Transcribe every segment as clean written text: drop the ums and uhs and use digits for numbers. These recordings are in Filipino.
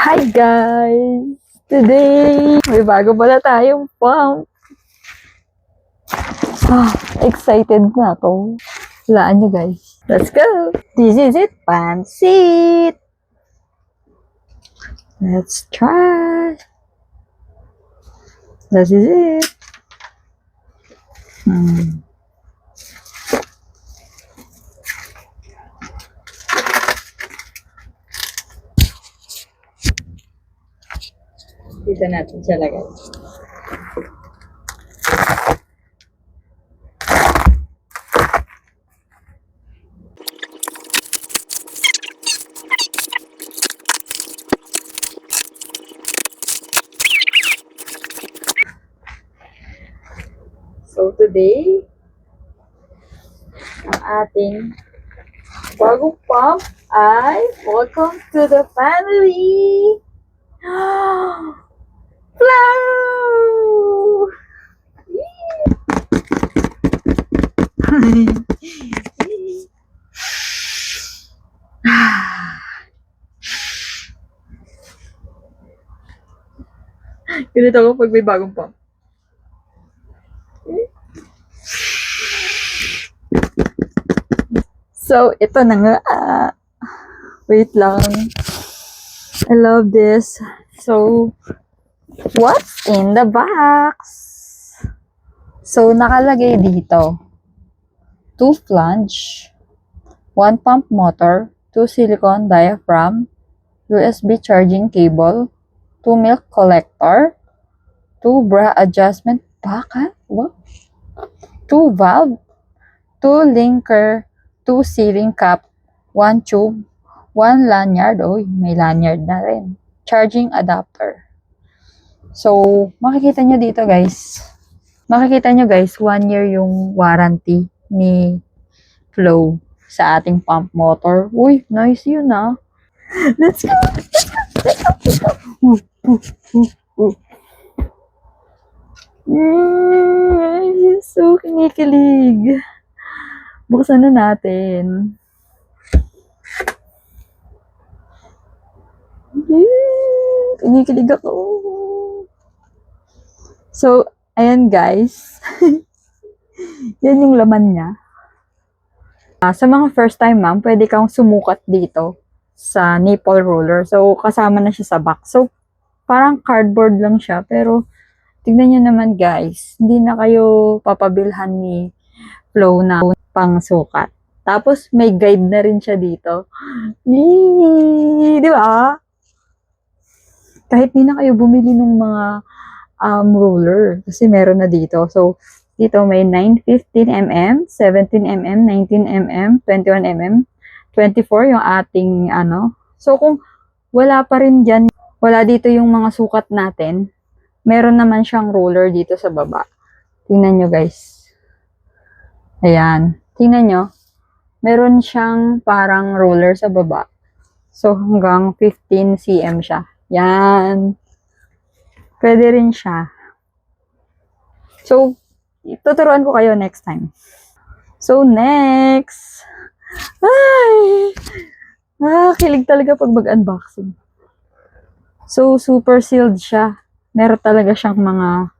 Hi guys! Today, may bago pala tayong pump. Excited na ako. Hulaan nyo guys. Let's go! This is it! Pansit! Let's try! This is it! Dito natin siya lagay. So today, ang ating bagong pump ay welcome to the family! Flow! Ganito ako pag may bagong pump. So, ito na nga. Wait lang. I love this. So, what's in the box? So, nakalagay dito. 2 flange, 1 pump motor, 2 silicone diaphragm, USB charging cable, 2 milk collector, 2 bra adjustment packet, 2 valve, 2 linker, 2 sealing cap, 1 tube, 1 lanyard, may lanyard na rin, charging adapter. So, makikita nyo dito guys, 1 year yung warranty ni Flow sa ating pump motor. Uy, nice yun ah. Let's go! So kinikilig. Buksan na natin. Kinikilig ako. So, ayan guys. Yan yung laman niya. Sa mga first time ma'am, pwede kang sumukat dito sa nipple roller. So, kasama na siya sa box. So, parang cardboard lang siya. Pero, tignan nyo naman guys, hindi na kayo papabilhan ni Flow na pang sukat. Tapos, may guide na rin siya dito. Di ba? Kahit di na kayo bumili ng mga roller. Kasi meron na dito. So, dito may 9, 15 mm, 17 mm, 19 mm, 21 mm, 24 yung ating So, kung wala pa rin dyan, wala dito yung mga sukat natin, meron naman siyang roller dito sa baba. Tingnan nyo guys. Ayan. Tingnan nyo. Meron siyang parang roller sa baba. So, hanggang 15 cm siya. Yan. Pwede rin siya. So, tuturuan ko kayo next time. So, next. Ay! Kilig talaga pag mag-unboxing. So, super sealed siya. Meron talaga siyang mga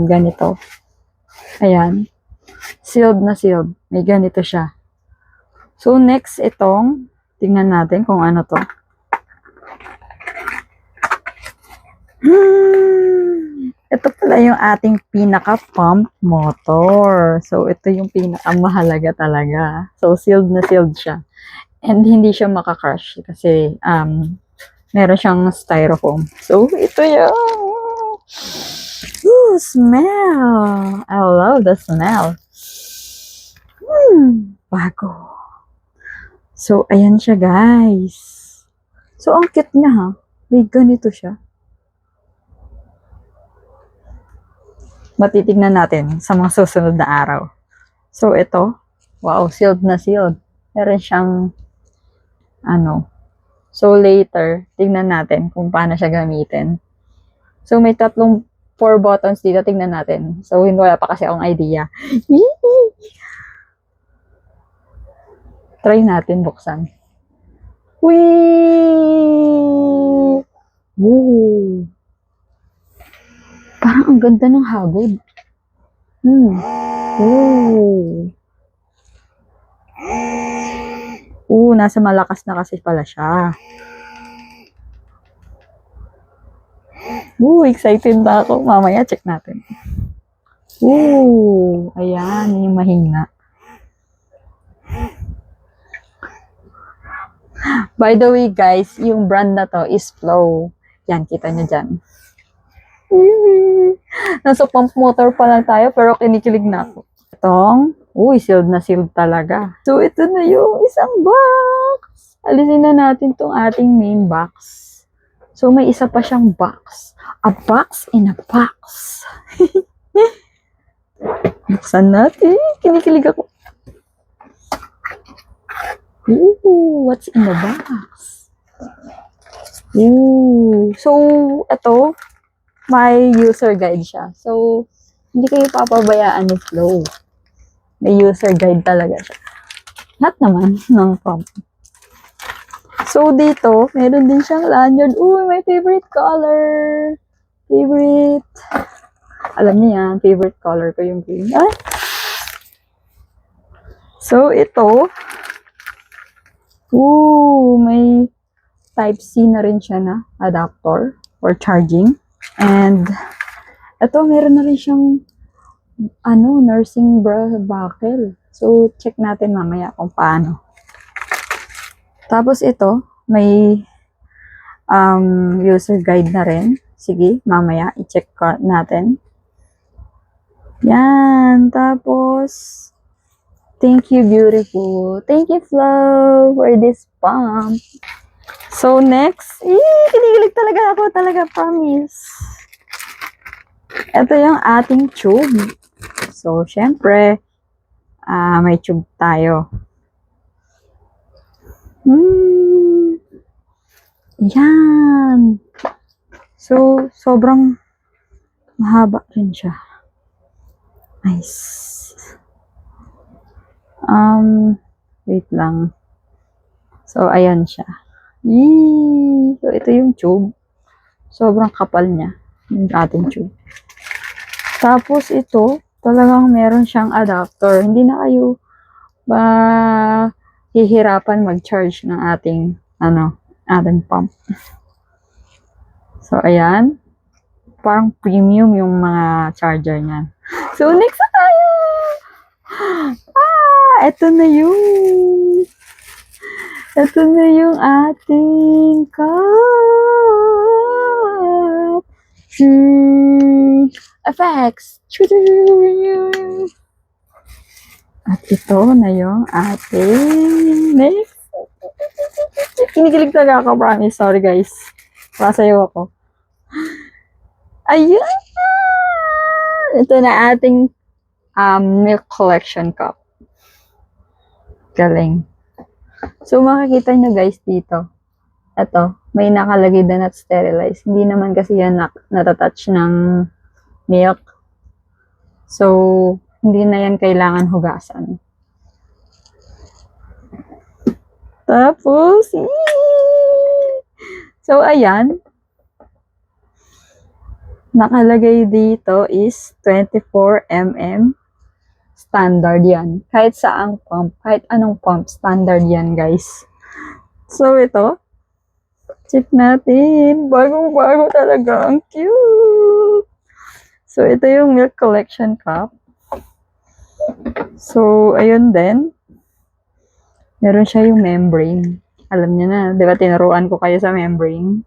ganito. Ayan. Sealed na sealed. May ganito siya. So, next itong, tingnan natin kung ano to. Ito pala yung ating pinaka-pump motor. So, ito yung pinaka-mahalaga talaga. So, sealed na sealed siya. And hindi siya makakrush kasi meron siyang styrofoam. So, ito yung smell. I love the smell. Bago. So, ayan siya guys. So, ang cute niya ha. May ganito siya. Matitignan natin sa mga susunod na araw. So, ito. Wow, sealed na sealed. Meron siyang So, later, tignan natin kung paano siya gamitin. So, may 4 buttons dito. Tignan natin. So, wala pa kasi akong idea. Try natin buksan. Whee! Woo! Parang ang ganda ng hagod. Woo! Nasa malakas na kasi pala siya. Excited na ako. Mamaya check natin. Ayan, yung mahina. By the way, guys, yung brand na to is Flow. Yan, kita nyo dyan. Nasa pump motor pa lang tayo, pero kinikilig na ako. Itong, sealed na sealed talaga. So, ito na yung isang box. Alisin na natin tong ating main box. So, may isa pa siyang box. A box in a box. Buksan natin. Kinikilig ako. What's in the box? So, ito, may user guide siya. So, hindi kayo papabayaan ni Flow. May user guide talaga siya. Lahat naman ng pump. So, dito, meron din siyang lanyard. My favorite color. Favorite. Alam niyo yan, favorite color ko yung green. So, ito, may Type-C na rin siya na adapter for charging. And, ito, meron na rin siyang nursing buckle. So, check natin mamaya kung paano. Tapos ito, may user guide na rin. Sige, mamaya i-check natin. Yan, tapos, thank you, beautiful. Thank you, Flow, for this pump. So, next, kinikilig talaga ako, promise. Ito yung ating tube. So, syempre, may tube tayo. Yan. So, sobrang mahaba rin siya. Nice. Wait lang. So, ayan siya. So, ito yung tube. Sobrang kapal niya. Yung ating tube. Tapos, ito, talagang meron siyang adapter. Hindi na kayo hihirapan mag-charge ng ating, ating pump. So, ayan. Parang premium yung mga charger niyan. So, next na tayo! Ito na yung ating cup. Effects. At ito na yung ating next. Kinikilig talaga ako, promise. Sorry, guys. Masayaw ako. Ayan! Ito na ating milk collection cup. Galing. So, makikita nyo guys dito. Ito, may nakalagay na not sterilized. Hindi naman kasi yan natatouch ng milk. So, hindi na yan kailangan hugasan. Tapos, so, ayan. Nakalagay dito is 24 mm. Standard yan. Kahit saang pump, kahit anong pump, standard yan, guys. So, ito. Check natin. Bagong-bago talaga. Ang cute! So, ito yung milk collection cup. So, ayun din. Meron siya yung membrane. Alam niyo na, di ba tinuruan ko kayo sa membrane?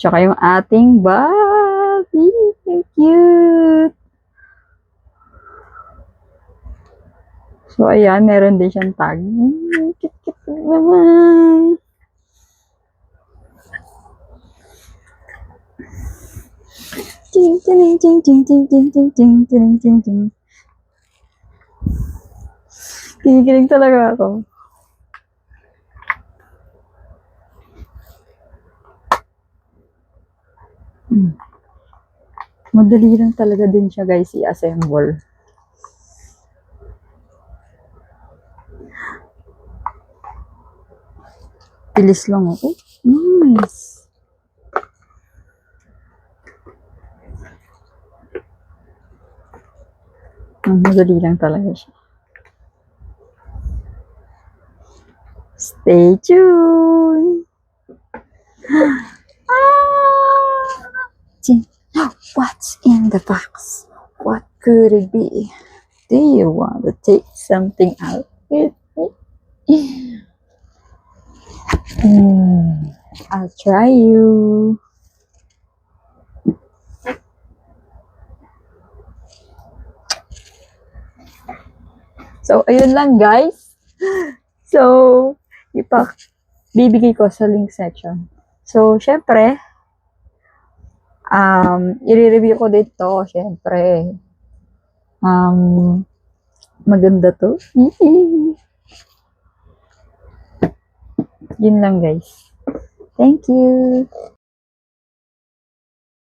Tsaka yung ating bag. Ang cute! So, ayan, meron din siyang tag. Cute-cute naman. Ting, ting, ting, ting, ting, ting, ting, ting, ting, ting, ting. Kinikilig talaga ako. Madali lang talaga din siya, guys, i-assemble. Bilis lang ako. Nice. Madali lang talaga siya. Stay tuned! What's in the box? What could it be? Do you want to take something out with me? I'll try you. So, ayun lang guys. So, bibigay ko sa link section. So, syempre, i-review ko dito, syempre. Maganda to. Yun lang guys. Thank you.